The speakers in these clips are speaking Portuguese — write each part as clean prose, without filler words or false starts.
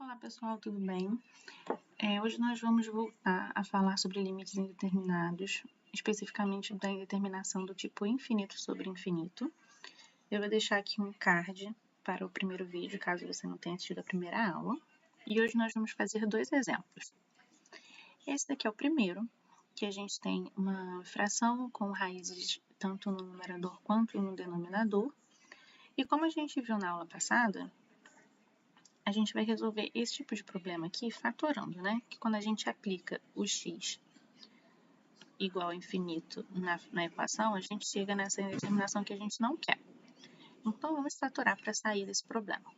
Olá pessoal, tudo bem? Hoje nós vamos voltar a falar sobre limites indeterminados, especificamente da indeterminação do tipo infinito sobre infinito. Eu vou deixar aqui um card para o primeiro vídeo, caso você não tenha assistido a primeira aula. E hoje nós vamos fazer dois exemplos. Esse daqui é o primeiro, que a gente tem uma fração com raízes tanto no numerador quanto no denominador. E como a gente viu na aula passada, a gente vai resolver esse tipo de problema aqui fatorando, né? Que quando a gente aplica o x igual a infinito na equação, a gente chega nessa indeterminação que a gente não quer. Então, vamos fatorar para sair desse problema.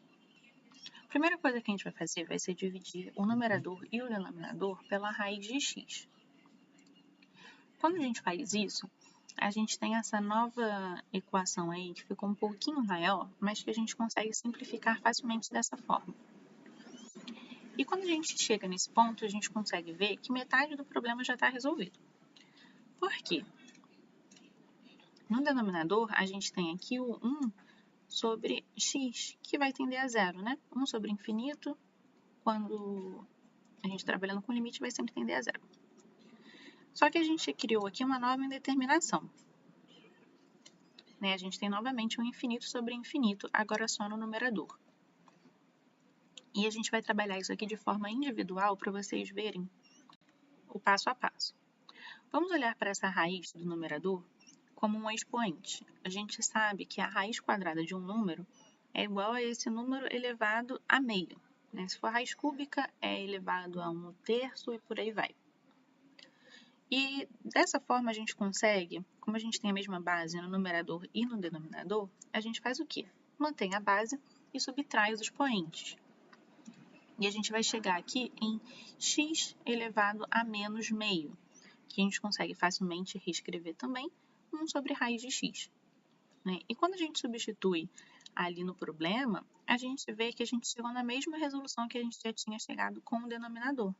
A primeira coisa que a gente vai fazer vai ser dividir o numerador e o denominador pela raiz de x. Quando a gente faz isso, a gente tem essa nova equação aí que ficou um pouquinho maior, mas que a gente consegue simplificar facilmente dessa forma. E quando a gente chega nesse ponto, a gente consegue ver que metade do problema já está resolvido. Por quê? No denominador, a gente tem aqui o 1 sobre x, que vai tender a zero, né? 1 sobre infinito, quando a gente trabalhando com limite, vai sempre tender a zero. Só que a gente criou aqui uma nova indeterminação. A gente tem novamente um infinito sobre infinito, agora só no numerador. E a gente vai trabalhar isso aqui de forma individual para vocês verem o passo a passo. Vamos olhar para essa raiz do numerador como um expoente. A gente sabe que a raiz quadrada de um número é igual a esse número elevado a meio. Se for raiz cúbica, é elevado a 1/3 e por aí vai. E dessa forma a gente consegue, como a gente tem a mesma base no numerador e no denominador, a gente faz o quê? Mantém a base e subtrai os expoentes. E a gente vai chegar aqui em x elevado a menos meio, que a gente consegue facilmente reescrever também 1 sobre raiz de x. E quando a gente substitui ali no problema, a gente vê que a gente chegou na mesma resolução que a gente já tinha chegado com o denominador.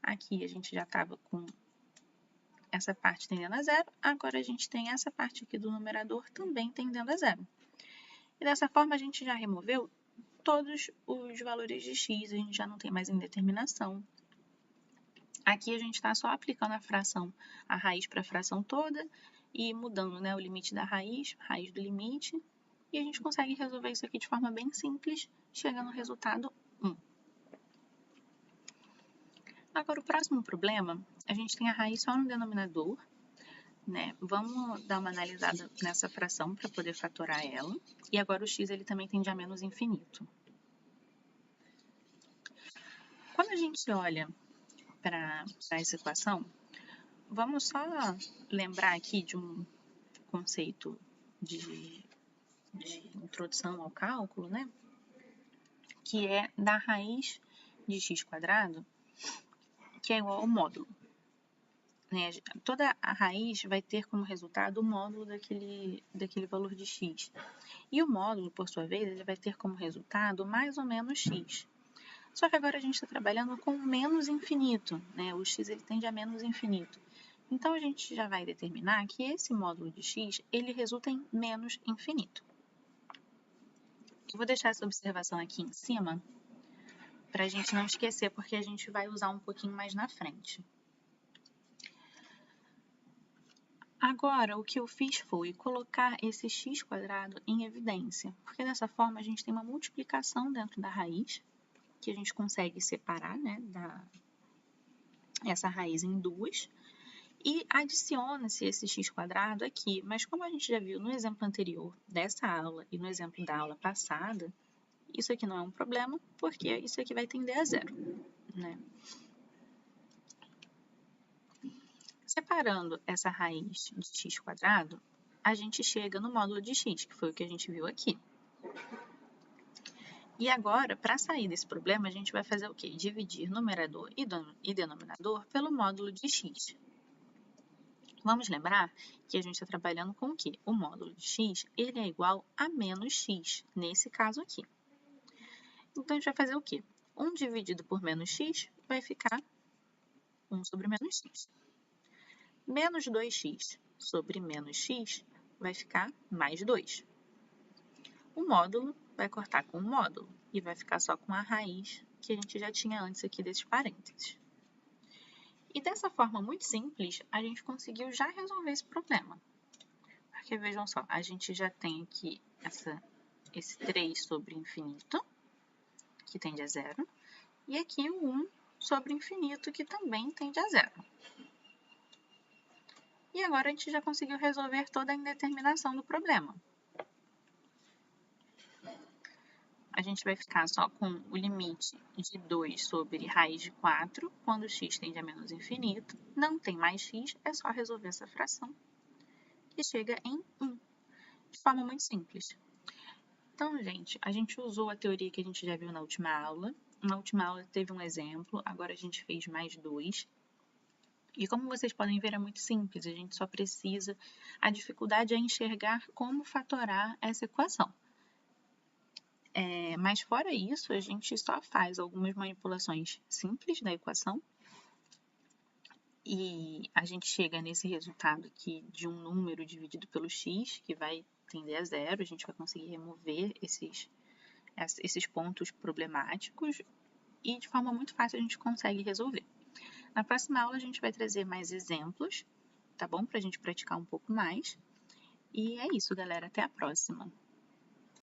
Aqui a gente já estava com essa parte tendendo a zero, agora a gente tem essa parte aqui do numerador também tendendo a zero. E dessa forma a gente já removeu todos os valores de x, a gente já não tem mais indeterminação. Aqui a gente está só aplicando a raiz para a fração toda e mudando, o limite da raiz do limite, e a gente consegue resolver isso aqui de forma bem simples, chegando no resultado 1. Agora, o próximo problema, a gente tem a raiz só no denominador, Vamos dar uma analisada nessa fração para poder fatorar ela, e agora o x ele também tende a menos infinito. Quando a gente olha para essa equação, vamos só lembrar aqui de um conceito de introdução ao cálculo, que é da raiz de x², que é igual ao módulo. Toda a raiz vai ter como resultado o módulo daquele valor de x. E o módulo, por sua vez, ele vai ter como resultado mais ou menos x. Só que agora a gente está trabalhando com menos infinito, O x ele tende a menos infinito. Então, a gente já vai determinar que esse módulo de x, ele resulta em menos infinito. Eu vou deixar essa observação aqui em cima, para a gente não esquecer, porque a gente vai usar um pouquinho mais na frente. Agora, o que eu fiz foi colocar esse x² em evidência, porque dessa forma a gente tem uma multiplicação dentro da raiz, que a gente consegue separar, essa raiz em duas, e adiciona-se esse x² aqui, mas como a gente já viu no exemplo anterior dessa aula e no exemplo da aula passada, isso aqui não é um problema, porque isso aqui vai tender a zero, Separando essa raiz de x², a gente chega no módulo de x, que foi o que a gente viu aqui. E agora, para sair desse problema, a gente vai fazer o quê? Dividir numerador e denominador pelo módulo de x. Vamos lembrar que a gente está trabalhando com o quê? O módulo de x ele é igual a menos x, nesse caso aqui. Então, a gente vai fazer o quê? 1 dividido por menos x vai ficar 1 sobre menos x. Menos 2x sobre menos x vai ficar mais 2. O módulo vai cortar com o módulo e vai ficar só com a raiz que a gente já tinha antes aqui desses parênteses. E dessa forma muito simples, a gente conseguiu já resolver esse problema. Porque vejam só, a gente já tem aqui esse 3 sobre infinito, que tende a zero, e aqui o 1 sobre infinito, que também tende a zero. E agora a gente já conseguiu resolver toda a indeterminação do problema. A gente vai ficar só com o limite de 2 sobre raiz de 4, quando x tende a menos infinito. Não tem mais x, é só resolver essa fração, que chega em 1, de forma muito simples. Então, gente, a gente usou a teoria que a gente já viu na última aula. Na última aula teve um exemplo, agora a gente fez mais 2. E como vocês podem ver, é muito simples, a gente só precisa... A dificuldade é enxergar como fatorar essa equação. Mas fora isso, a gente só faz algumas manipulações simples da equação e a gente chega nesse resultado aqui de um número dividido pelo x, que vai tender a zero, a gente vai conseguir remover esses pontos problemáticos e de forma muito fácil a gente consegue resolver. Na próxima aula a gente vai trazer mais exemplos, tá bom? Para a gente praticar um pouco mais. E é isso, galera. Até a próxima!